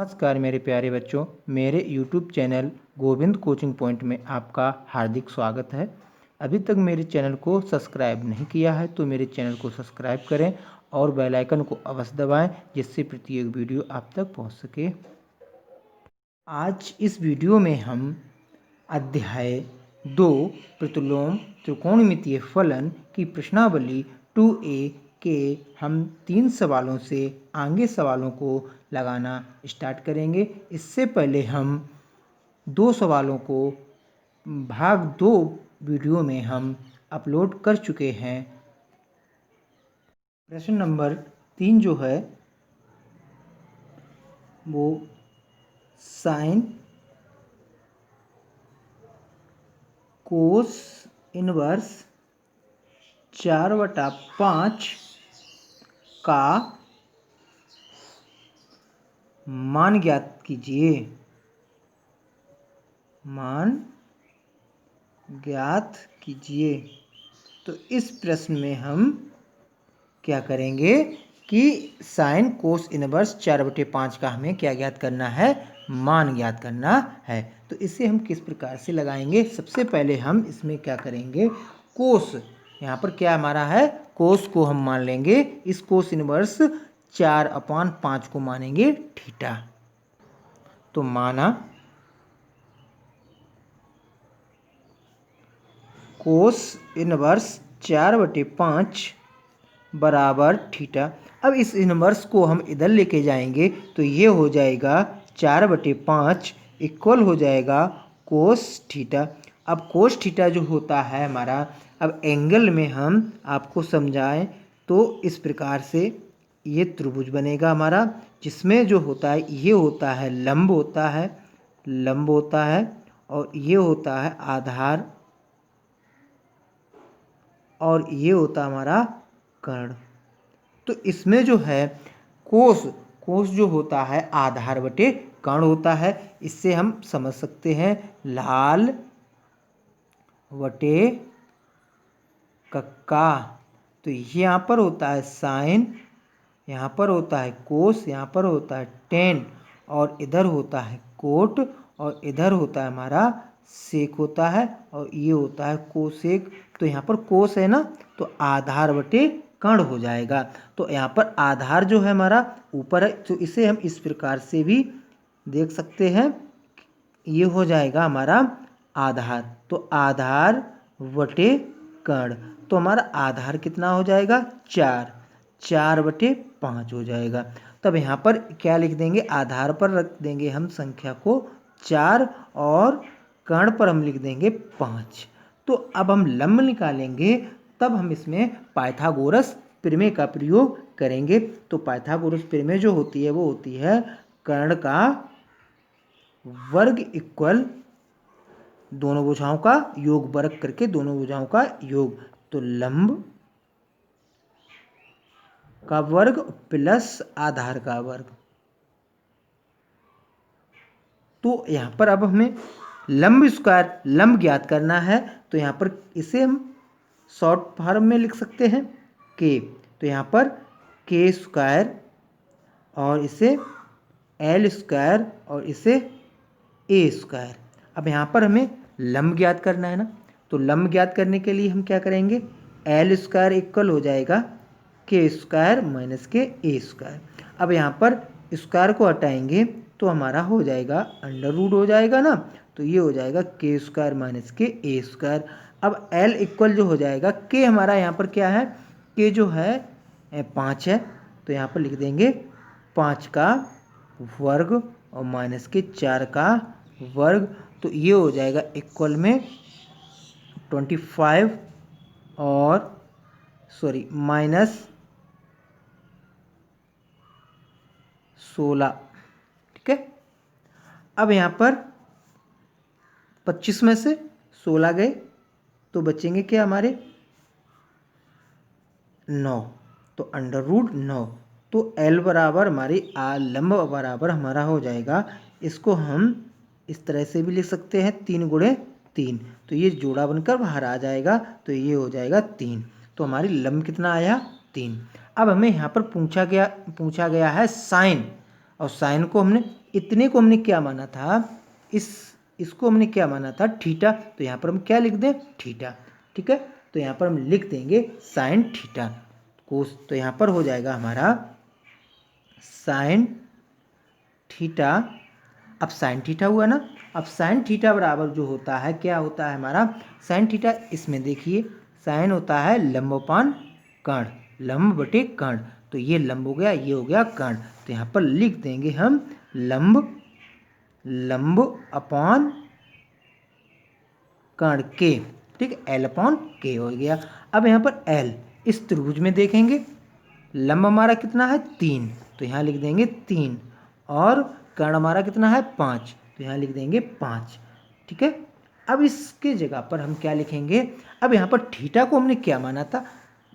नमस्कार मेरे प्यारे बच्चों, मेरे YouTube channel Govind coaching point में आपका हार्दिक स्वागत है। अभी तक मेरे चैनल को सब्सक्राइब नहीं किया है तो मेरे चैनल को सब्सक्राइब करें और बेल आइकन को अवश्य दबाएं, जिससे प्रत्येक वीडियो आप तक पहुंच सके। आज इस वीडियो में हम अध्याय 2 प्रतिलोम त्रिकोणमितीय फलन की प्रश्नावली 2A के हम 3 सवालों से आगे सवालों को लगाना स्टार्ट करेंगे। इससे पहले हम 2 सवालों को भाग 2 वीडियो में हम अपलोड कर चुके हैं। प्रश्न नंबर 3 जो है वो साइन कोस इनवर्स 4/5 का मान ज्ञात कीजिए। मान ज्ञात कीजिए। तो इस प्रश्न में हम क्या करेंगे कि साइन कोस इनवर्स 4/5 का हमें क्या ज्ञात करना है, मान ज्ञात करना है। तो इसे हम किस प्रकार से लगाएंगे, सबसे पहले हम इसमें क्या करेंगे, कोस, यहाँ पर क्या हमारा है, कोस को हम मान लेंगे। इस कोस इनवर्स 4/5 को मानेंगे थीटा। तो माना कोस इनवर्स 4/5 बराबर थीटा। अब इस इनवर्स को हम इधर लेके जाएंगे तो ये हो जाएगा 4/5 इक्वल हो जाएगा कोस थीटा। अब कोस थीटा जो होता है हमारा, अब एंगल में हम आपको समझाएं तो इस प्रकार से ये त्रिभुज बनेगा हमारा, जिसमें जो होता है ये होता है लंब होता है, लंब होता है, और ये होता है आधार, और ये होता हमारा कर्ण। तो इसमें जो है कोस, कोस जो होता है आधार बटे कर्ण होता है। इससे हम समझ सकते हैं लाल बटे कक्का। तो यहाँ पर होता है साइन, यहाँ पर होता है कोस, यहाँ पर होता है टेन, और इधर होता है कोट, और इधर होता है हमारा सेक होता है, और ये होता है कोसेक। तो यहाँ पर कोस है ना, तो आधार बटे कर्ण हो जाएगा। तो यहाँ पर आधार जो है हमारा ऊपर है, तो इसे हम इस प्रकार से भी देख सकते हैं, ये हो जाएगा हमारा आधार। तो आधार बटे कर्ण, तो हमारा आधार कितना हो जाएगा, 4/5 हो जाएगा। तब यहाँ पर क्या लिख देंगे, आधार पर रख देंगे हम संख्या को 4, और कर्ण पर हम लिख देंगे 5। तो अब हम लंब निकालेंगे, तब हम इसमें पाइथागोरस प्रमेय का प्रयोग करेंगे। तो पाइथागोरस प्रमेय जो होती है वो होती है कर्ण का वर्ग इक्वल दोनों भुजाओं का योग, वर्ग करके दोनों भुजाओं का योग। तो लंब का वर्ग प्लस आधार का वर्ग। तो यहाँ पर अब हमें लंब स्क्वायर, लंब ज्ञात करना है। तो यहाँ पर इसे हम शॉर्ट फॉर्म में लिख सकते हैं के। तो यहाँ पर के स्क्वायर, और इसे एल स्क्वायर, और इसे ए स्क्वायर। अब यहाँ पर हमें लंब ज्ञात करना है ना, तो लंब ज्ञात करने के लिए हम क्या करेंगे, एल स्क्वायर इक्वल हो जाएगा के स्क्वायर माइनस के ए स्क्वायर। अब यहाँ पर स्क्वायर को हटाएंगे तो हमारा हो जाएगा अंडर रूट हो जाएगा ना, तो ये हो जाएगा के स्क्वायर माइनस के ए स्क्वायर। अब एल इक्वल जो हो जाएगा, के हमारा यहाँ पर क्या है, के जो है 5 है, तो यहाँ पर लिख देंगे 5 का वर्ग और माइनस के 4 का वर्ग। तो ये हो जाएगा इक्वल में 25 और माइनस 16। ठीक है। अब यहाँ पर 25 में से 16 गए तो बचेंगे क्या हमारे 9, तो अंडर रूट 9। तो एल बराबर हमारी लंब बराबर हमारा हो जाएगा, इसको हम इस तरह से भी लिख सकते हैं 3 × 3, तो ये जोड़ा बनकर बाहर आ जाएगा, तो ये हो जाएगा 3। तो हमारी लंब कितना आया, 3। अब हमें यहाँ पर पूछा गया है साइन, और साइन को हमने इतने को हमने क्या माना था, इसको हमने क्या माना था, थीटा। तो यहाँ पर हम क्या लिख दें, थीटा। ठीक है, तो यहाँ पर हम लिख देंगे साइन थीटा कोस। तो यहाँ पर हो जाएगा हमारा साइन थीटा। अब साइन थीटा हुआ ना, अब साइन थीटा बराबर जो होता है, क्या होता है हमारा साइन थीटा, इसमें देखिए साइन होता है लंब अपान कर्ण, लंब बटे कर्ण। तो ये लंब हो गया, ये हो गया कर्ण। तो यहाँ पर लिख देंगे हम लंब अपान कर्ण के। ठीक, एल अपॉन के हो गया। अब यहाँ पर एल, इस त्रिभुज में देखेंगे लंब हमारा कितना है 3, तो यहाँ लिख देंगे 3, और कर्ण हमारा कितना है 5, तो यहाँ लिख देंगे 5। ठीक है, अब इसके जगह पर हम क्या लिखेंगे, अब यहाँ पर थीटा को हमने क्या माना था,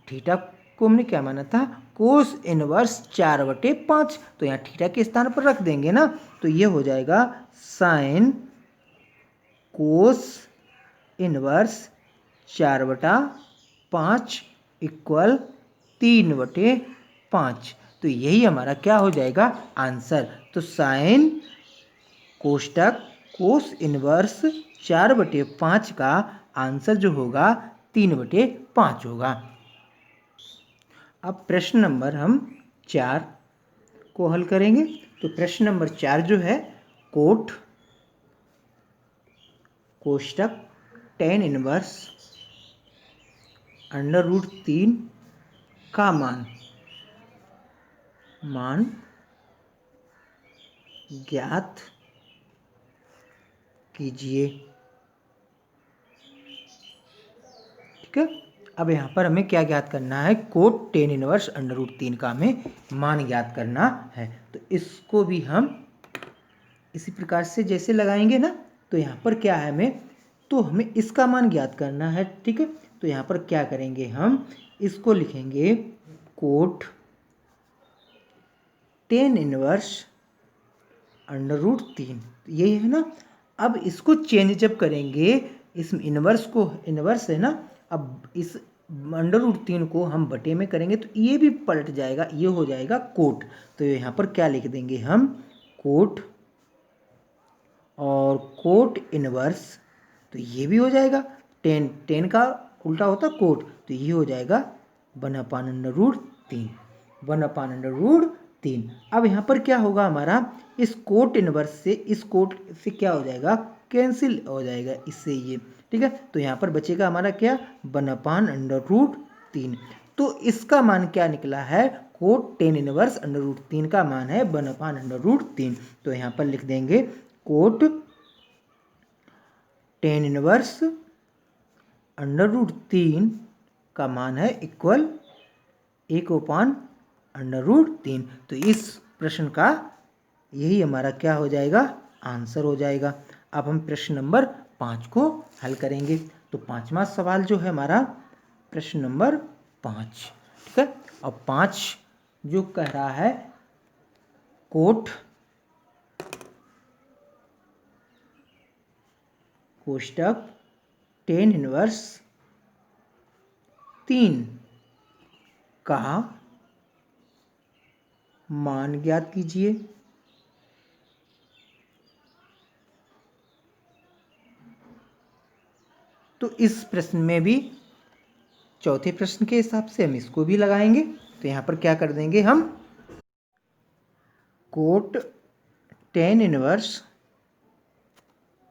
थीटा को हमने क्या माना था, कोस इनवर्स 4/5। तो यहाँ थीटा के स्थान पर रख देंगे ना, तो ये हो जाएगा साइन कोस इनवर्स 4/5 इक्वल 3/5। तो यही हमारा क्या हो जाएगा आंसर। तो साइन कोष्टक कोस इनवर्स 4/5 का आंसर जो होगा 3/5 होगा। अब प्रश्न नंबर हम 4 को हल करेंगे। तो प्रश्न नंबर 4 जो है, कोष्टक tan इनवर्स √3 का मान ज्ञात कीजिए। ठीक है, अब यहाँ पर हमें क्या ज्ञात करना है, कोट tan इनवर्स √3 का हमें मान ज्ञात करना है। तो इसको भी हम इसी प्रकार से जैसे लगाएंगे ना, तो यहाँ पर क्या है हमें इसका मान ज्ञात करना है। ठीक है, तो यहाँ पर क्या करेंगे, हम इसको लिखेंगे कोट tan इनवर्स √3, यही है ना। अब इसको चेंज जब करेंगे, इस इनवर्स है ना, अब इस √3 को हम बटे में करेंगे तो ये भी पलट जाएगा, ये हो जाएगा कोट। तो यहाँ पर क्या लिख देंगे हम, कोट और कोट इनवर्स, तो ये भी हो जाएगा, टेन का उल्टा होता कोट, तो ये हो जाएगा 1/√3, 1/√3। अब यहाँ पर क्या होगा हमारा, इस कोट इनवर्स से इस कोट से क्या हो जाएगा, कैंसिल हो जाएगा इससे ये। ठीक है, तो यहाँ पर बचेगा हमारा क्या, 1/√3। तो इसका मान क्या निकला है, कोट tan इनवर्स √3 का मान है 1/√3। तो यहाँ पर लिख देंगे कोट tan इनवर्स √3 का मान है इक्वल 1/√3। तो इस प्रश्न का यही हमारा क्या हो जाएगा, आंसर हो जाएगा। अब हम प्रश्न नंबर 5 को हल करेंगे। तो 5वां सवाल जो है हमारा प्रश्न नंबर 5। ठीक है, और 5 जो कह रहा है, कोष्टक tan इनवर्स 3 का मान ज्ञात कीजिए। तो इस प्रश्न में भी चौथे प्रश्न के हिसाब से हम इसको भी लगाएंगे। तो यहाँ पर क्या कर देंगे हम, कोट tan इनवर्स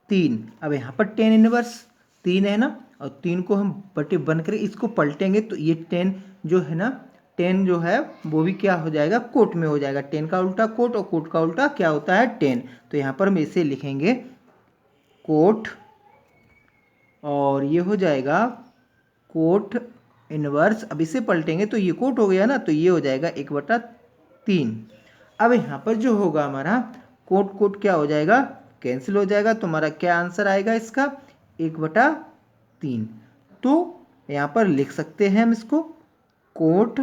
3। अब यहाँ पर tan इनवर्स 3 है ना, और 3 को हम बटे बन कर इसको पलटेंगे, तो ये 10 जो है ना, 10 जो है वो भी क्या हो जाएगा, कोट में हो जाएगा। 10 का उल्टा कोट, और कोट का उल्टा क्या होता है 10। तो यहाँ पर हम इसे लिखेंगे कोट, और ये हो जाएगा कोट इनवर्स। अब इसे पलटेंगे तो ये कोट हो गया ना, तो ये हो जाएगा 1/3। अब यहाँ पर जो होगा हमारा कोट कोट क्या हो जाएगा, कैंसिल हो जाएगा। तो हमारा क्या आंसर आएगा इसका, 1/3। तो यहाँ पर लिख सकते हैं हम इसको, कोट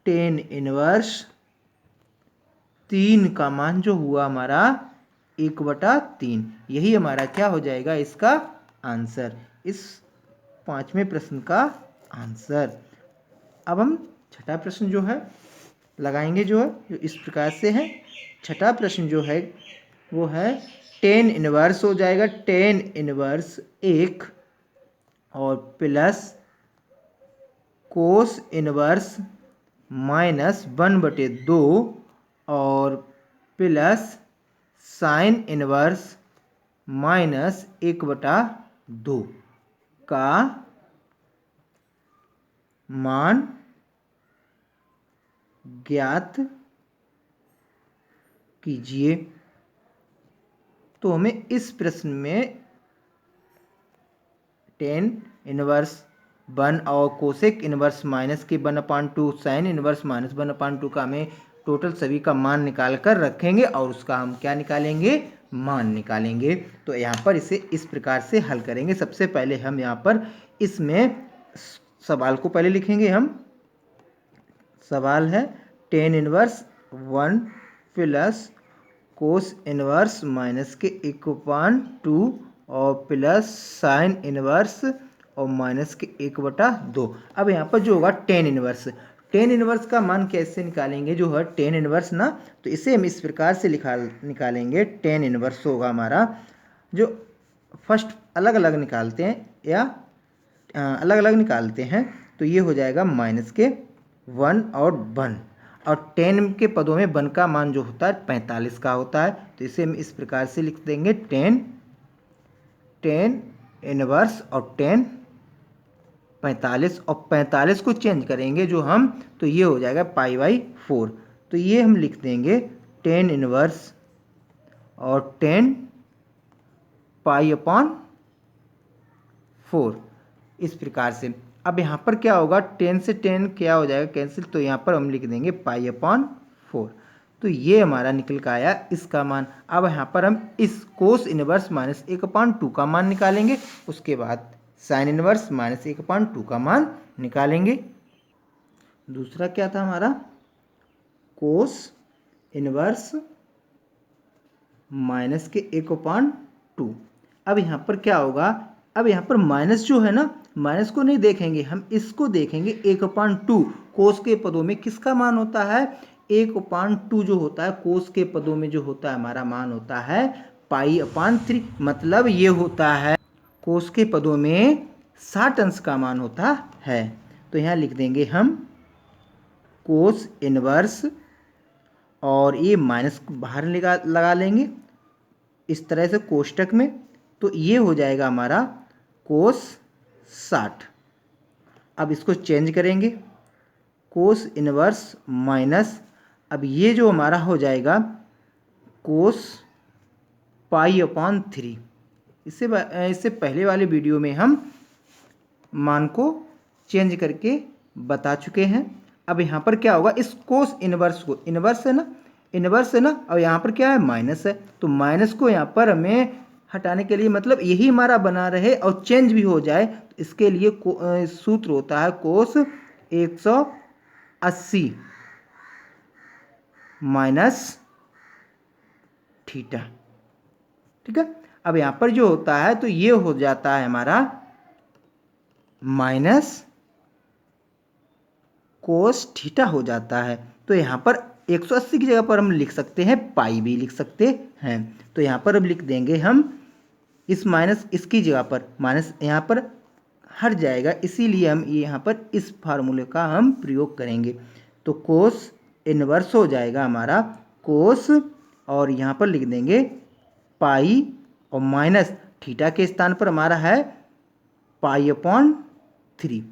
tan इनवर्स 3 का मान जो हुआ हमारा 1/3, यही हमारा क्या हो जाएगा इसका आंसर, इस 5वें प्रश्न का आंसर। अब हम छठा प्रश्न जो है लगाएंगे जो है, जो इस प्रकार से है। छठा प्रश्न जो है वो है टेन इनवर्स हो जाएगा, टेन इनवर्स 1 और प्लस कोस इनवर्स -1/2 और प्लस साइन इनवर्स -1/2 का मान ज्ञात कीजिए। तो हमें इस प्रश्न में टेन इनवर्स 1 और कोसेक इनवर्स -1/2 साइन इनवर्स -1/2 का हमें टोटल सभी का मान निकाल कर रखेंगे और उसका हम क्या निकालेंगे, मान निकालेंगे। तो यहाँ पर इसे इस प्रकार से हल करेंगे। सबसे पहले हम यहाँ पर इसमें सवाल को पहले लिखेंगे। हम सवाल है tan inverse 1 plus cos inverse -1/2 और प्लस साइन इनवर्स और -1/2। अब यहाँ पर जो होगा टेन इनवर्स का मान कैसे निकालेंगे, जो है टेन इनवर्स ना, तो इसे हम इस प्रकार से निकालेंगे। टेन इनवर्स होगा हमारा, जो फर्स्ट अलग अलग निकालते हैं या अलग अलग निकालते हैं, तो ये हो जाएगा -1 और 1 और 10 के पदों में 1 का मान जो होता है 45 का होता है। तो इसे हम इस प्रकार से लिख देंगे 10 इनवर्स और 10 45 और 45 को चेंज करेंगे जो हम, तो ये हो जाएगा π/4। तो ये हम लिख देंगे 10 इनवर्स और 10 π/4 इस प्रकार से। अब यहाँ पर क्या होगा, 10 से 10 क्या हो जाएगा कैंसिल, तो यहाँ पर हम लिख देंगे π/4। तो ये हमारा निकल कर आया इसका मान। अब यहाँ पर हम इस कोस इनवर्स -1/2 का मान निकालेंगे, उसके बाद साइन इनवर्स -1/2 का मान निकालेंगे। दूसरा क्या था हमारा, कोस इनवर्स -1/2। अब यहाँ पर क्या होगा, अब यहाँ पर माइनस जो है ना, माइनस को नहीं देखेंगे, हम इसको देखेंगे 1/2। कोस के पदों में किसका मान होता है, 1/2 जो होता है कोस के पदों में जो होता है हमारा मान होता है π/3। मतलब ये होता है कोस के पदों में 60 अंश का मान होता है। तो यहाँ लिख देंगे हम कोस इनवर्स और ये माइनस बाहर लगा लेंगे इस तरह से कोष्टक में, तो ये हो जाएगा हमारा कोस 60। अब इसको चेंज करेंगे, कोस इनवर्स माइनस, अब ये जो हमारा हो जाएगा कोस π/3। इससे पहले वाले वीडियो में हम मान को चेंज करके बता चुके हैं। अब यहाँ पर क्या होगा, इस कोस इनवर्स को, इनवर्स है ना, और यहाँ पर क्या है माइनस है, तो माइनस को यहाँ पर हमें हटाने के लिए, मतलब यही हमारा बना रहे और चेंज भी हो जाए, तो इसके लिए सूत्र होता है कोस 180 माइनस थीटा। ठीक है, अब यहाँ पर जो होता है तो ये हो जाता है हमारा माइनस कोस थीटा हो जाता है। तो यहाँ पर 180 की जगह पर हम लिख सकते हैं पाई भी लिख सकते हैं। तो यहाँ पर अब लिख देंगे हम इस माइनस, इसकी जगह पर माइनस यहाँ पर हट जाएगा, इसीलिए हम यहाँ पर इस फार्मूले का हम प्रयोग करेंगे। तो कोस इनवर्स हो जाएगा हमारा कोस, और यहाँ पर लिख देंगे पाई और माइनस थीटा के स्थान पर हमारा है π/3।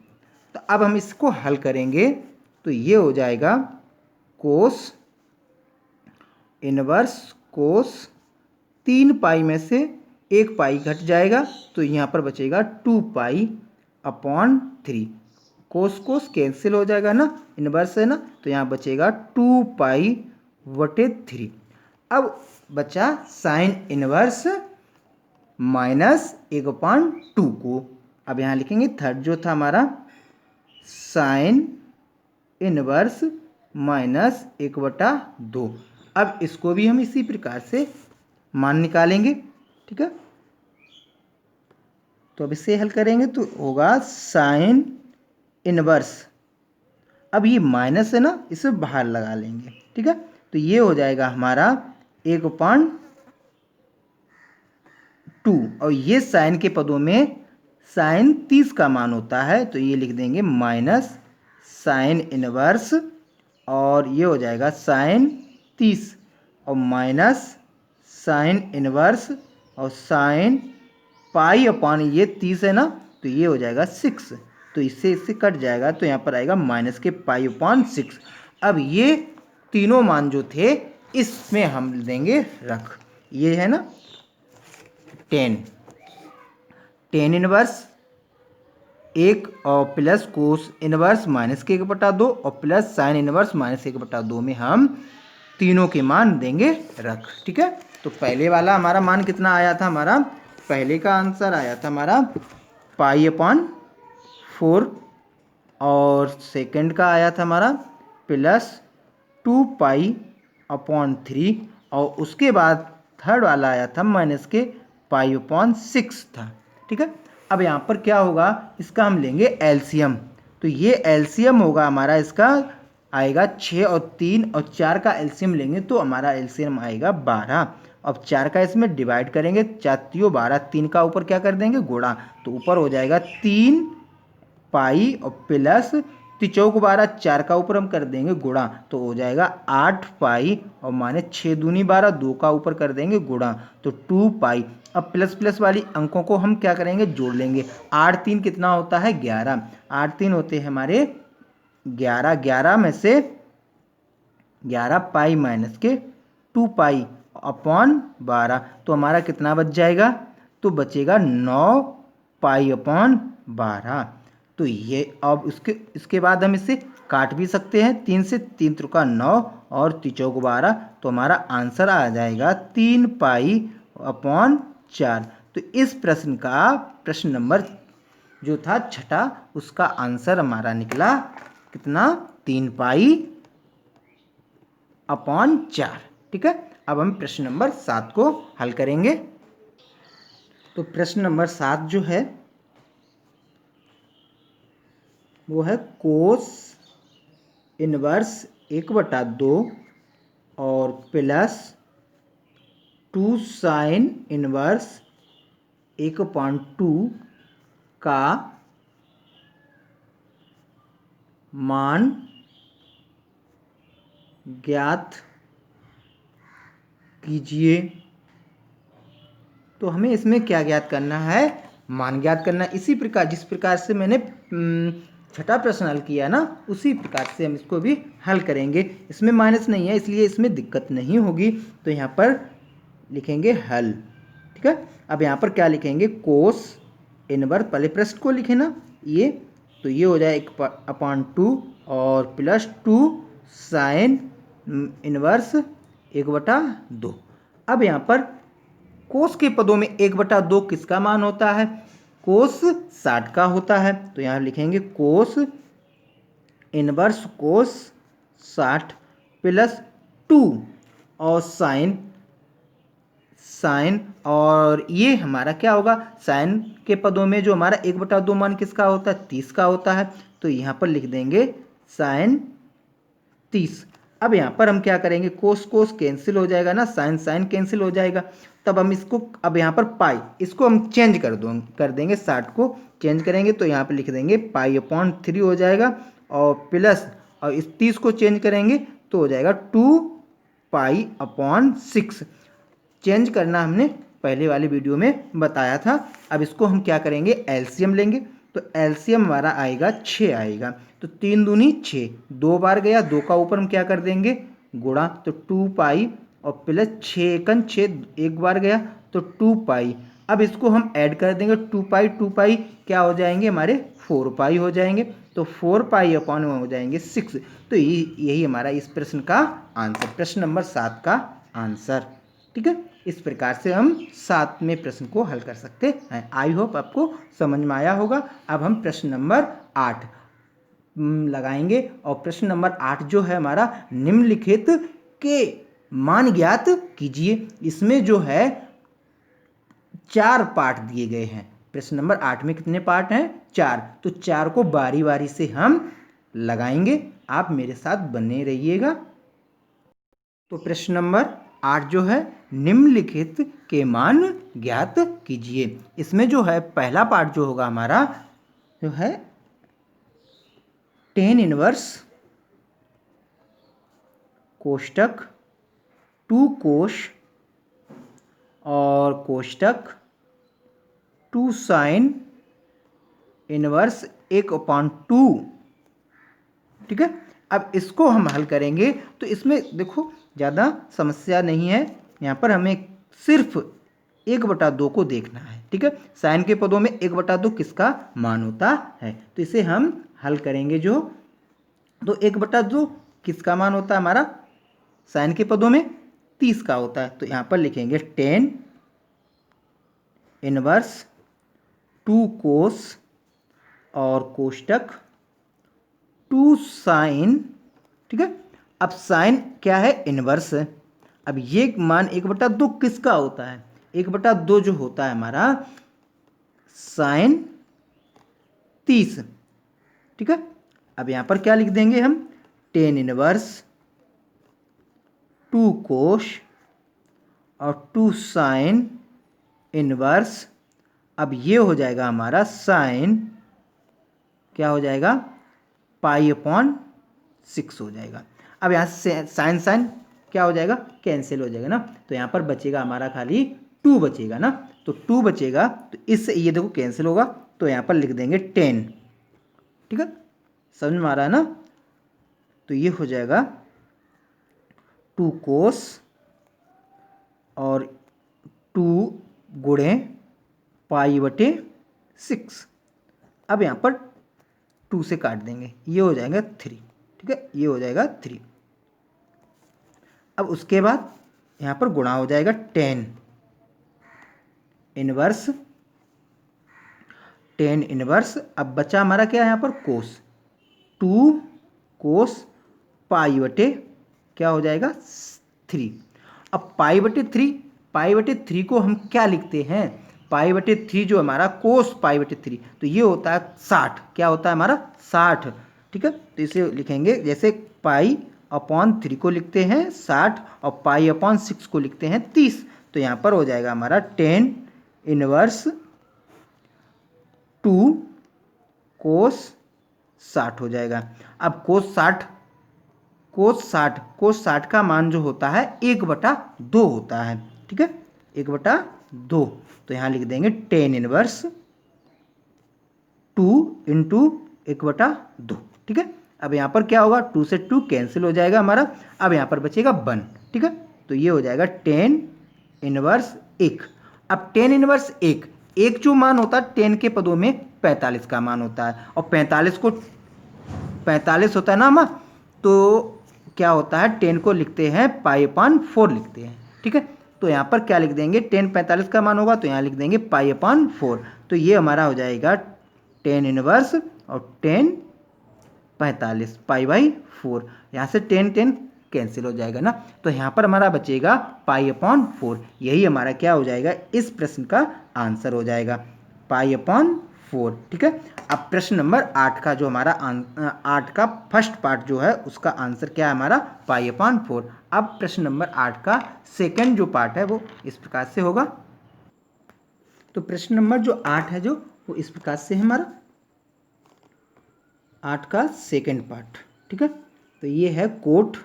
तो अब हम इसको हल करेंगे, तो ये हो जाएगा कोस इनवर्स कोस 3 पाई में से 1 पाई घट जाएगा, तो यहाँ पर बचेगा 2π/3। कोस कैंसिल हो जाएगा ना, इनवर्स है ना, तो यहाँ बचेगा 2π/3। अब बचा साइन इनवर्स -1/2 को। अब यहाँ लिखेंगे थर्ड जो था हमारा साइन इनवर्स -1/2। अब इसको भी हम इसी प्रकार से मान निकालेंगे। ठीक है, तो अब इसे हल करेंगे तो होगा साइन इनवर्स अब ये माइनस है ना, इसे बाहर लगा लेंगे, ठीक है। तो ये हो जाएगा हमारा 1/2, और ये साइन के पदों में साइन 30 का मान होता है, तो ये लिख देंगे माइनस साइन इनवर्स, और ये हो जाएगा साइन 30 और माइनस साइन इनवर्स और साइन पाई अपॉन ये 30 है ना, तो ये हो जाएगा 6, तो इससे कट जाएगा, तो यहाँ पर आएगा माइनस के पाई अपॉन 6। अब ये तीनों मान जो थे इसमें हम देंगे रख, ये है ना 10 इनवर्स 1 और प्लस कोस इनवर्स माइनस के 1/2 और प्लस साइन इनवर्स माइनस 1/2 में हम तीनों के मान देंगे रख, ठीक है। तो पहले वाला हमारा मान कितना आया था, हमारा पहले का आंसर आया था हमारा पाई अपॉन 4, और सेकंड का आया था हमारा प्लस 2 पाई अपॉन 3, और उसके बाद थर्ड वाला आया था माइनस के पाई अपॉन 6 था, ठीक है। अब यहाँ पर क्या होगा, इसका हम लेंगे एलसीएम, तो ये एलसीएम होगा हमारा, इसका आएगा 6 और 3 और 4 का एलसीएम लेंगे तो हमारा एलसीएम आएगा 12। अब 4 का इसमें डिवाइड करेंगे, 4 3 12, 3 का ऊपर क्या कर देंगे गुणा, तो ऊपर हो जाएगा 3 पाई और प्लस 3 12, 4 का ऊपर हम कर देंगे गुणा, तो हो जाएगा 8 पाई और माइनस 6 दूनी 12, 2 का ऊपर कर देंगे गुणा, तो 2 पाई। अब प्लस प्लस वाली अंकों को हम क्या करेंगे, जोड़ लेंगे। 8 3 कितना होता है 11, 8 3 होते हैं हमारे 11, 11 में से 11 पाई माइनस के 2 पाई अपॉन 12, तो हमारा कितना बच जाएगा, तो बचेगा 9 पाई अपॉन 12। तो ये अब इसके बाद हम इसे काट भी सकते हैं, 3 से 3 त्रिका 9 और 3 चौक 12, तो हमारा आंसर आ जाएगा 3 पाई अपॉन 4। तो इस प्रश्न का प्रश्न नंबर जो था छठा, उसका आंसर हमारा निकला कितना, 3 पाई अपॉन 4, ठीक है। अब हम प्रश्न नंबर 7 को हल करेंगे। तो प्रश्न नंबर 7 जो है वो है कोस इनवर्स 1/2 और प्लस 2 साइन इनवर्स 1/2 का मान ज्ञात कीजिए। तो हमें इसमें क्या ज्ञात करना है, मान ज्ञात करना। इसी प्रकार जिस प्रकार से मैंने छठा प्रश्न हल किया ना, उसी प्रकार से हम इसको भी हल करेंगे। इसमें माइनस नहीं है इसलिए इसमें दिक्कत नहीं होगी, तो यहाँ पर लिखेंगे हल, ठीक है। अब यहाँ पर क्या लिखेंगे, कोस इनवर्स, पहले प्रश्न को लिखे ना ये, तो ये हो जाए 1/2 और प्लस 2 साइन इनवर्स 1/2। अब यहाँ पर कोस के पदों में 1/2 किसका मान होता है, कोस 60 का होता है, तो यहाँ लिखेंगे कोस इनवर्स कोस 60 प्लस 2 और साइन, और ये हमारा क्या होगा, साइन के पदों में जो हमारा 1/2 मान किसका होता है, 30 का होता है, तो यहाँ पर लिख देंगे साइन 30। अब यहाँ पर हम क्या करेंगे, कोस कोस कैंसिल हो जाएगा ना, साइन साइन कैंसिल हो जाएगा, तब हम इसको, अब यहाँ पर पाई, इसको हम चेंज कर देंगे, 60 को चेंज करेंगे तो यहाँ पर लिख देंगे पाई अपॉन 3 हो जाएगा, और प्लस, और इस 30 को चेंज करेंगे तो हो जाएगा 2 पाई अपॉन 6। चेंज करना हमने पहले वाली वीडियो में बताया था। अब इसको हम क्या करेंगे, एलसीएम लेंगे, तो एलसीएम हमारा आएगा 6 आएगा, तो 3 दूनी 6, 2 बार गया, 2 का ऊपर हम क्या कर देंगे गुणा, तो 2 पाई और प्लस 6 एकन 6, एक बार गया तो 2 पाई। अब इसको हम ऐड कर देंगे, 2 पाई क्या हो जाएंगे हमारे 4 पाई हो जाएंगे, तो 4 पाई अपॉन हो जाएंगे 6। तो यही हमारा इस प्रश्न का आंसर, प्रश्न नंबर 7 का आंसर, ठीक है। इस प्रकार से हम 7वें प्रश्न को हल कर सकते हैं। आई होप आपको समझ में आया होगा। अब हम प्रश्न नंबर 8 लगाएंगे, और प्रश्न नंबर 8 जो है हमारा, निम्नलिखित के मान ज्ञात कीजिए। इसमें जो है 4 पार्ट दिए गए हैं। प्रश्न नंबर 8 में कितने पार्ट हैं, 4, तो 4 को बारी बारी से हम लगाएंगे। आप मेरे साथ बने रहिएगा। तो प्रश्न नंबर 8 जो है, निम्नलिखित के मान ज्ञात कीजिए। इसमें जो है पहला पार्ट जो होगा हमारा जो है टेन इनवर्स कोष्टक 2 कोश और कोष्टक 2 साइन इनवर्स 1/2। ठीक है, अब इसको हम हल करेंगे तो इसमें देखो ज़्यादा समस्या नहीं है। यहाँ पर हमें सिर्फ 1/2 को देखना है। ठीक है, साइन के पदों में 1/2 किसका मान होता है, तो इसे हम हल करेंगे जो, तो 1/2 किसका मान होता है हमारा, साइन के पदों में 30 का होता है। तो यहाँ पर लिखेंगे 10 इनवर्स 2 कोस और कोष्टक 2 साइन। ठीक है, अब साइन क्या है, इनवर्स है। अब ये मान 1/2 किसका होता है, 1/2 जो होता है हमारा साइन 30। ठीक है, अब यहाँ पर क्या लिख देंगे हम, 10 इनवर्स 2 कोश और 2 साइन इनवर्स। अब ये हो जाएगा हमारा साइन, क्या हो जाएगा, π/6 हो जाएगा। अब यहाँ से साइन साइन क्या हो जाएगा, कैंसिल हो जाएगा ना, तो यहाँ पर बचेगा हमारा खाली 2 बचेगा ना, तो 2 बचेगा, तो इससे ये देखो कैंसिल होगा, तो यहाँ पर लिख देंगे 10। ठीक है, समझ में आ रहा है ना, तो ये हो जाएगा 2 कोस और 2 गुणे π/6। अब यहाँ पर 2 से काट देंगे, ये हो जाएगा 3। ठीक है, ये हो जाएगा 3। अब उसके बाद यहाँ पर गुणा हो जाएगा 10 इनवर्स, 10 इनवर्स। अब बचा हमारा क्या है यहाँ पर, कोस, 2 कोस π/, क्या हो जाएगा 3। अब π/3 को हम क्या लिखते हैं, π/3 जो हमारा कोस π/3, तो ये होता है 60। क्या होता है हमारा 60। ठीक है, तो इसे लिखेंगे जैसे π/3 को लिखते हैं 60 और π/6 को लिखते हैं 30। तो यहाँ पर हो जाएगा हमारा 10 इनवर्स 2 कोस 60 हो जाएगा। अब कोस 60 का मान जो होता है 1/2 होता है। ठीक है, 1/2, तो यहाँ लिख देंगे 10 इनवर्स 2 इंटू 1/2। ठीक है, अब यहाँ पर क्या होगा, 2 से 2 कैंसिल हो जाएगा हमारा, अब यहाँ पर बचेगा 1। ठीक है, तो ये हो जाएगा 10 इनवर्स 1। अब 10 इनवर्स 1 जो मान होता है 10 के पदों में 45 का मान होता है, और 45 होता है ना माँ, तो क्या होता है 10 को लिखते हैं π/4 लिखते हैं। ठीक है, तो यहाँ पर क्या लिख देंगे, 10 45 का मान होगा तो यहाँ लिख देंगे π/4। तो ये हमारा हो जाएगा 10 इनवर्स और 10 45 π/4। यहाँ से 10 कैंसिल हो जाएगा ना, तो यहाँ पर हमारा बचेगा π/4। यही हमारा क्या हो जाएगा, इस प्रश्न का आंसर हो जाएगा π/4। ठीक है, अब प्रश्न नंबर 8 का जो हमारा 8 का फर्स्ट पार्ट जो है उसका आंसर क्या है हमारा π/4। अब प्रश्न नंबर 8 का सेकंड जो पार्ट है वो इस प्रकार से होगा। तो प्रश्न नंबर जो 8 है जो वो इस प्रकार से है हमारा 8 का सेकंड पार्ट। ठीक है, तो ये है कोट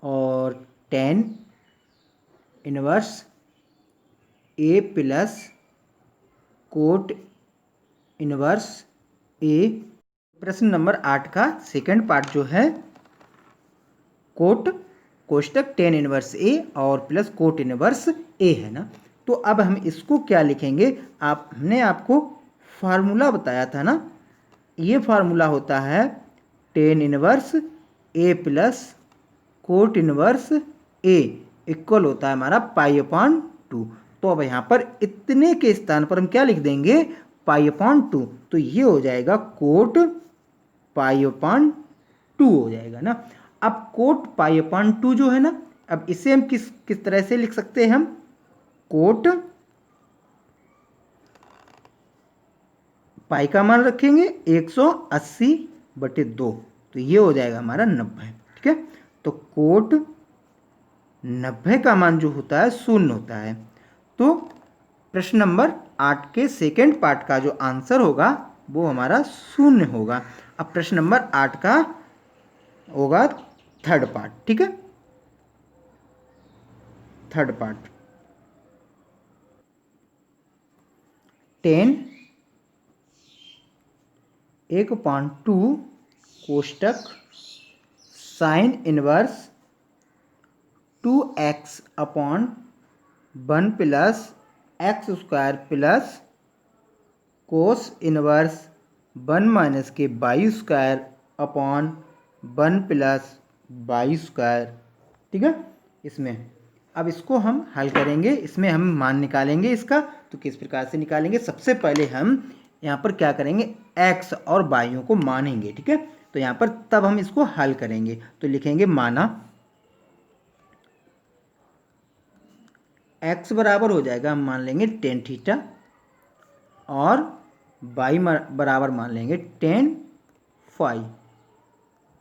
और 10 inverse A plus cot inverse A। प्रश्न नंबर 8 का सेकंड पार्ट जो है कोष्टक 10 इनवर्स A और प्लस कोट इनवर्स A है ना। तो अब हम इसको क्या लिखेंगे, हमने आपको फार्मूला बताया था ना, ये फार्मूला होता है 10 inverse A plus cot inverse A equal होता है हमारा π/2। तो अब यहाँ पर इतने के स्थान पर हम क्या लिख देंगे, π/2। तो ये हो जाएगा कोट π/2 हो जाएगा ना। अब कोट π/2 जो है ना, अब इसे हम किस तरह से लिख सकते हैं, हम कोट पाई का मान रखेंगे 180 बटे 2, तो ये हो जाएगा हमारा 90। ठीक है, तो कोट 90 का मान जो होता है 0 होता है। तो प्रश्न नंबर 8 के सेकेंड पार्ट का जो आंसर होगा वो हमारा 0 होगा। अब प्रश्न नंबर 8 का होगा थर्ड पार्ट। ठीक है, थर्ड पार्ट 10 1/2 कोष्टक sine inverse 2x upon 1 plus x square plus cos inverse 1 minus के y square upon 1 plus y square. ठीक है, इसमें अब इसको हम हल करेंगे, इसमें हम मान निकालेंगे इसका। तो किस प्रकार से निकालेंगे, सबसे पहले हम यहाँ पर क्या करेंगे, x और वाइयों को मानेंगे। ठीक है, तो यहाँ पर तब हम इसको हल करेंगे। तो लिखेंगे माना x बराबर हो जाएगा, हम मान लेंगे टेन थीटा, और y बराबर मान लेंगे टेन फाई,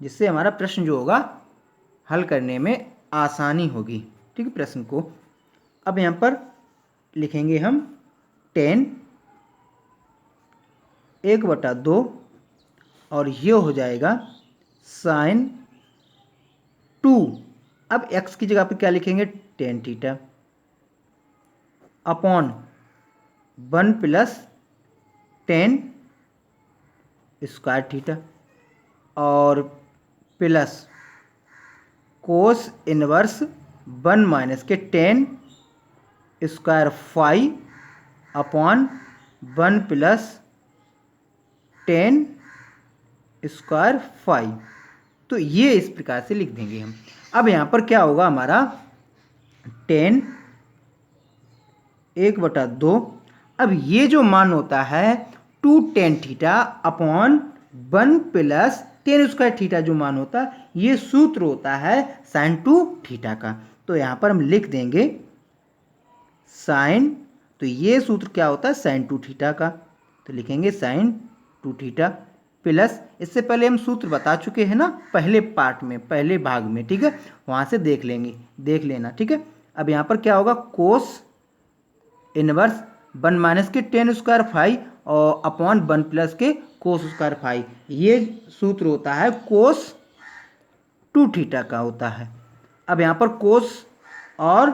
जिससे हमारा प्रश्न जो होगा हल करने में आसानी होगी। ठीक है, प्रश्न को अब यहाँ पर लिखेंगे हम 10 1/2, और ये हो जाएगा साइन 2। अब x की जगह पर क्या लिखेंगे, tan theta upon 1 plus tan square theta, और plus cos inverse 1 minus k tan square phi upon 1 plus tan square phi. तो ये इस प्रकार से लिख देंगे हम। अब यहाँ पर क्या होगा हमारा 10 1/2। अब ये जो मान होता है 2 ten theta upon 1 plus tan square theta, जो मान होता है ये सूत्र होता है साइन 2 थीटा का। तो यहाँ पर हम लिख देंगे साइन, तो ये सूत्र क्या होता है साइन 2 थीटा का, तो लिखेंगे साइन 2 थीटा प्लस, इससे पहले हम सूत्र बता चुके हैं ना पहले पार्ट में, पहले भाग में। ठीक है, वहाँ से देख लेना। ठीक है, अब यहाँ पर क्या होगा कोस inverse 1 minus k tan square phi और अपॉन 1 प्लस के कोस स्क्वायर फाई, ये सूत्र होता है कोस 2 थीटा का होता है। अब यहाँ पर कोस और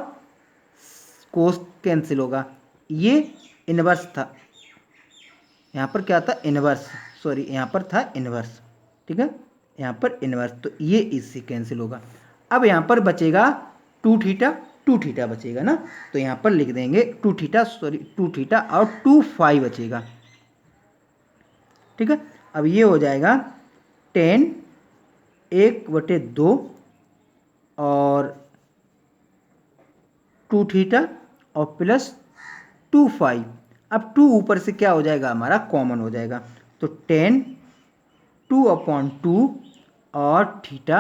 कोस कैंसिल होगा, ये इनवर्स था, यहाँ पर क्या था इनवर्स, सॉरी यहाँ पर था इनवर्स। ठीक है, यहाँ पर इनवर्स, तो ये इससे कैंसिल होगा। अब यहाँ पर बचेगा 2 थीटा बचेगा ना, तो यहाँ पर लिख देंगे 2 थीटा और 2 फाई बचेगा। ठीक है, अब ये हो जाएगा 10 1/2 और 2 थीटा और प्लस 2 फाई। अब 2 ऊपर से क्या हो जाएगा हमारा कॉमन हो जाएगा, तो 10 2/2 और थीटा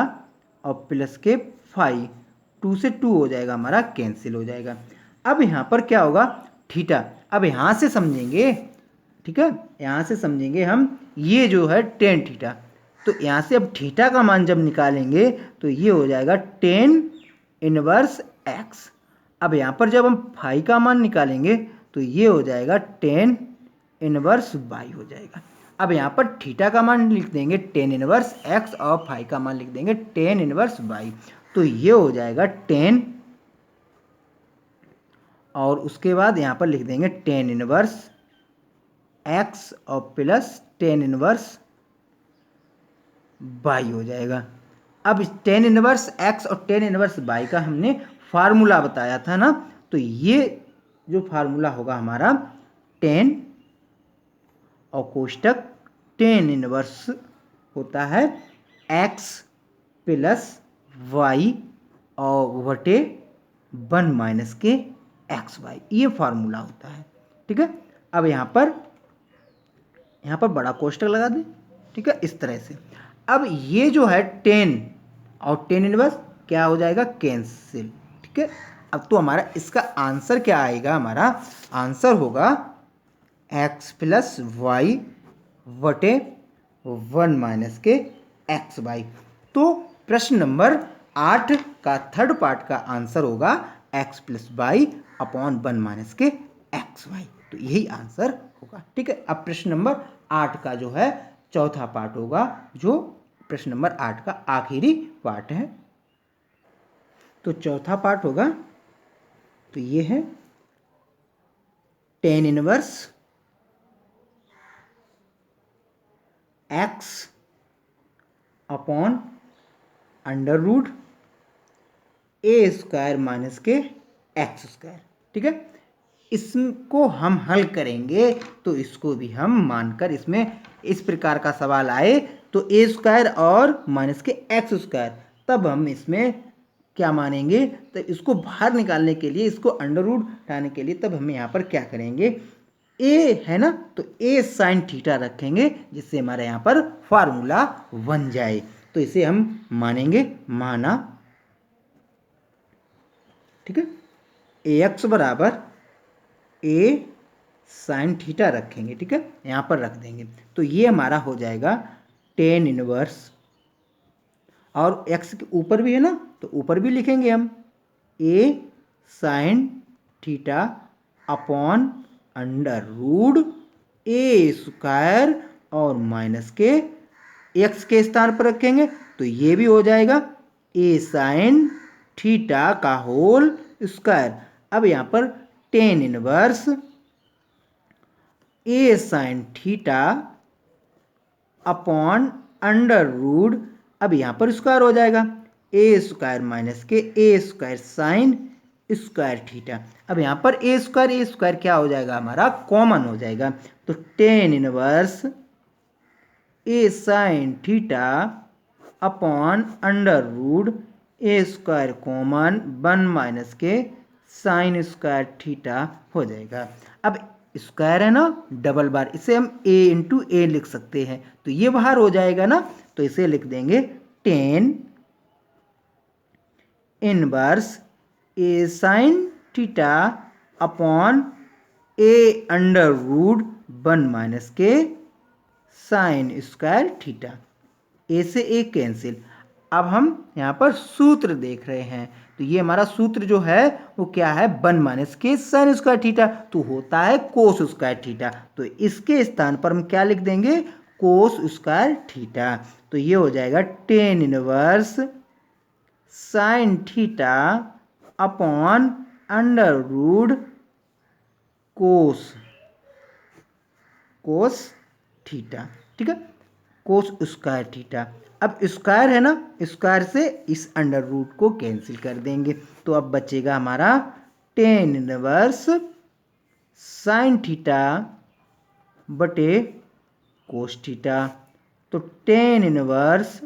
और प्लस के फाई, 2 से 2 हो जाएगा हमारा कैंसिल हो जाएगा। अब यहाँ पर क्या होगा थीटा, अब यहाँ से समझेंगे। ठीक है, यहाँ से समझेंगे हम, ये जो है टेन थीटा, तो यहाँ से अब थीटा का मान जब निकालेंगे तो ये हो जाएगा टेन इनवर्स एक्स। अब यहाँ पर जब हम फाई का मान निकालेंगे तो ये हो जाएगा टेन इनवर्स वाई हो जाएगा। अब यहाँ पर थीटा का मान लिख देंगे टेन इनवर्स एक्स और फाई का मान लिख देंगे टेन इनवर्स वाई, तो ये हो जाएगा 10, और उसके बाद यहाँ पर लिख देंगे टेन इनवर्स एक्स और प्लस टेन इनवर्स वाई हो जाएगा। अब टेन इनवर्स एक्स और टेन इनवर्स वाई का हमने फार्मूला बताया था ना, तो ये जो फार्मूला होगा हमारा 10 और कोष्टक टेन इनवर्स होता है एक्स प्लस वाई और बटे 1 माइनस के एक्स वाई, ये फार्मूला होता है। ठीक है, अब यहाँ पर बड़ा कोष्टक लगा दें। ठीक है, इस तरह से। अब ये जो है 10 और टेन इनवर्स क्या हो जाएगा कैंसिल। ठीक है, अब तो हमारा इसका आंसर क्या आएगा, हमारा आंसर होगा एक्स प्लस वाई बटे 1 माइनस के एक्स वाई। तो प्रश्न नंबर 8 का थर्ड पार्ट का आंसर होगा x plus y upon 1 minus के एक्स वाई। तो यही आंसर होगा। ठीक है, अब प्रश्न नंबर 8 का जो है चौथा पार्ट होगा, जो प्रश्न नंबर 8 का आखिरी पार्ट है। तो चौथा पार्ट होगा, तो ये है tan inverse x upon under root a square minus के एक्स स्क्वायर। ठीक है, इसको हम हल करेंगे तो इसको भी हम मानकर, इसमें इस प्रकार का सवाल आए तो ए स्क्वायर और माइनस के एक्स स्क्वायर, तब हम इसमें क्या मानेंगे, तो इसको बाहर निकालने के लिए, इसको अंडर रूट हटाने के लिए, तब हम यहाँ पर क्या करेंगे, ए है ना, तो ए साइन थीटा रखेंगे, जिससे हमारे यहाँ पर फार्मूला बन जाए। तो इसे हम मानेंगे, माना। ठीक है, ए एक्स बराबर ए साइन थीटा रखेंगे। ठीक है, यहाँ पर रख देंगे, तो ये हमारा हो जाएगा टेन इनवर्स, और एक्स के ऊपर भी है ना, तो ऊपर भी लिखेंगे हम a sine theta upon under root a square, और माइनस के एक्स के स्थान पर रखेंगे, तो ये भी हो जाएगा ए साइन थीटा का होल स्क्वायर। अब यहाँ पर tan inverse a sine theta upon under root, अब यहाँ पर स्क्वायर हो जाएगा ए स्क्वायर माइनस के ए स्क्वायर साइन स्क्वायर थीटा। अब यहाँ पर ए स्क्वायर क्या हो जाएगा, हमारा कॉमन हो जाएगा, तो tan inverse a sine theta upon under root a square common 1 minus के साइन स्क्वायर थीटा हो जाएगा। अब स्क्वायर है ना डबल बार, इसे हम a इंटू ए लिख सकते हैं, तो ये बाहर हो जाएगा ना, तो इसे लिख देंगे ten inverse a sine theta upon A under root 1 minus के साइन स्क्वायर थीटा। ए से ए कैंसिल। अब हम यहाँ पर सूत्र देख रहे हैं, तो ये हमारा सूत्र जो है वो क्या है, 1 माइनस के साइन स्क्वायर थीटा, तो होता है कोस स्क्वायर थीटा, तो इसके स्थान पर हम क्या लिख देंगे, कोस स्क्वायर थीटा। तो ये हो जाएगा tan inverse sine theta upon under root cos theta. ठीक है, कोस स्क्वायर थीटा। अब स्क्वायर है ना, स्क्वायर से इस अंडर रूट को कैंसिल कर देंगे, तो अब बचेगा हमारा टेन इनवर्स साइन थीटा बटे कोस थीटा। तो टेन इनवर्स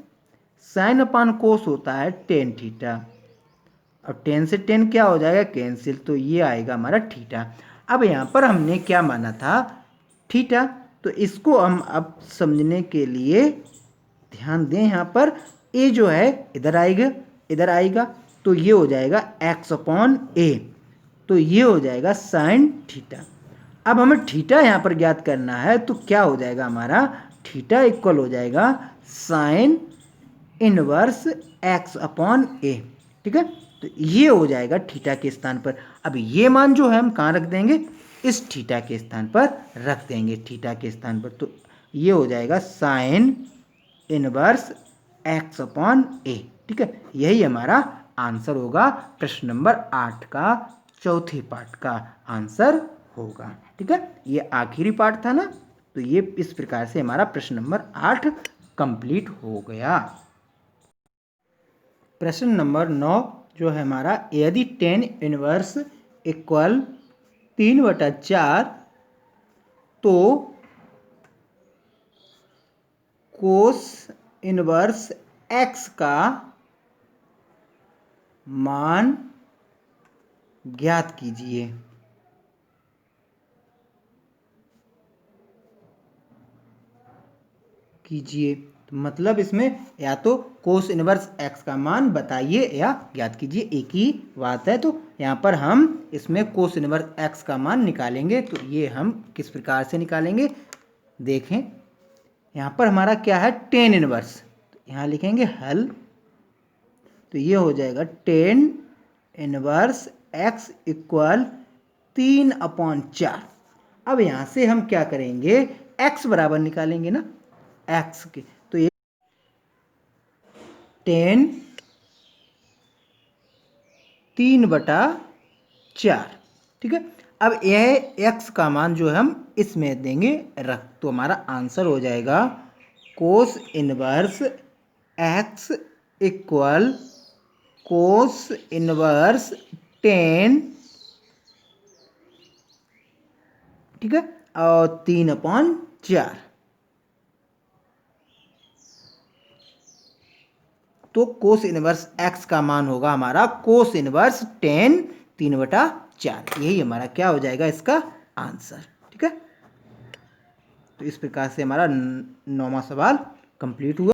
साइन अपान कोस होता है टेन थीटा, और टेन से टेन क्या हो जाएगा, कैंसिल, तो ये आएगा हमारा थीटा। अब यहाँ पर हमने क्या माना था, थीटा, तो इसको हम अब समझने के लिए ध्यान दें, यहाँ पर ए जो है इधर आएगा, तो ये हो जाएगा एक्स अपॉन ए, तो ये हो जाएगा साइन थीटा। अब हमें थीटा यहाँ पर ज्ञात करना है, तो क्या हो जाएगा हमारा, थीटा इक्वल हो जाएगा साइन इनवर्स एक्स अपॉन ए। ठीक है, तो ये हो जाएगा थीटा के स्थान पर। अब ये मान जो है हम कहाँ रख देंगे, इस थीटा के स्थान पर रख देंगे, थीटा के स्थान पर, तो ये हो जाएगा साइन इनवर्स एक्स अपॉन ए। ठीक है, यही हमारा आंसर होगा, प्रश्न नंबर 8 का चौथे पार्ट का आंसर होगा। ठीक है, ये आखिरी पार्ट था ना, तो ये इस प्रकार से हमारा प्रश्न नंबर 8 कंप्लीट हो गया। प्रश्न नंबर 9 जो है हमारा, यदि टेन इनवर्स इक्वल 3/4, तो कोस इनवर्स एक्स का मान ज्ञात कीजिए। तो मतलब इसमें या तो कोस इनवर्स एक्स का मान बताइए या ज्ञात कीजिए, एक ही बात है। तो यहाँ पर हम इसमें कोस इनवर्स एक्स का मान निकालेंगे, तो ये हम किस प्रकार से निकालेंगे, देखें। यहाँ पर हमारा क्या है, टेन इनवर्स, तो यहाँ लिखेंगे हल, तो ये हो जाएगा टेन इनवर्स x इक्वल 3/4। अब यहाँ से हम क्या करेंगे, x बराबर निकालेंगे ना x के, तो ये 10 3/4, ठीक है। अब यह x का मान जो है हम इसमें देंगे रख, तो हमारा आंसर हो जाएगा cos inverse x equal cos inverse 10, ठीक है, और 3/4। तो कोस इनवर्स x का मान होगा हमारा कोस इनवर्स 10 3/4। यही हमारा क्या हो जाएगा इसका आंसर, ठीक है। तो इस प्रकार से हमारा 9वां सवाल कंप्लीट हुआ।